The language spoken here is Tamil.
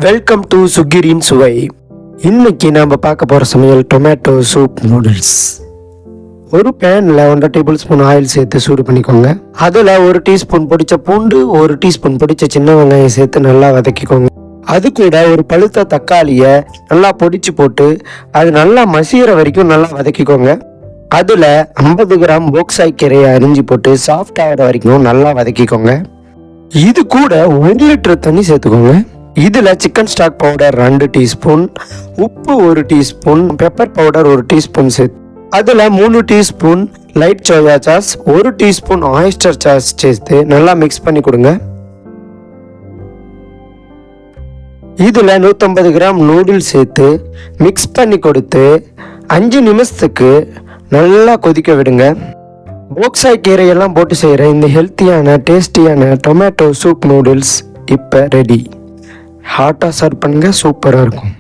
வெல்கம் டு சுகிரின் சுவை. இன்னைக்கு நாம் பார்க்க போகிற சமையல் டொமேட்டோ சூப் நூடுல்ஸ். ஒரு பேனில் 1.5 டேபிள் ஸ்பூன் ஆயில் சேர்த்து சூடு பண்ணிக்கோங்க. அதில் 1 டீஸ்பூன் பொடிச்ச பூண்டு, 1 டீஸ்பூன் பொடிச்ச சின்ன வெங்காயம் சேர்த்து நல்லா வதக்கிக்கோங்க. அது கூட ஒரு பழுத்த தக்காளியை நல்லா பொடிச்சு போட்டு அது நல்லா மசிகிற வரைக்கும் நல்லா வதக்கிக்கோங்க. அதில் 50 கிராம் போக்சாய் கீரையை அரிஞ்சு போட்டு சாஃப்ட் ஆகிற வரைக்கும் நல்லா வதக்கிக்கோங்க. இது கூட 1 லிட்டர் தண்ணி சேர்த்துக்கோங்க. இதில் சிக்கன் ஸ்டாக் பவுடர் 2 டீஸ்பூன், உப்பு 1 டீஸ்பூன், பெப்பர் பவுடர் 1 டீஸ்பூன் சேர்த்து அதில் 3 teaspoon light soya sauce, 1 teaspoon oyster sauce சேர்த்து நல்லா மிக்ஸ் பண்ணி கொடுங்க. இதில் 150 கிராம் நூடுல்ஸ் சேர்த்து மிக்ஸ் பண்ணி கொடுத்து 5 நிமிஷத்துக்கு நல்லா கொதிக்க விடுங்க. போக்சாய் கீரையெல்லாம் போட்டு செய்கிற இந்த ஹெல்த்தியான டேஸ்டியான டொமேட்டோ சூப் நூடுல்ஸ் இப்போ ரெடி. ஹாட்டாக சர்வ் பண்ணுங்க, சூப்பராக இருக்கும்.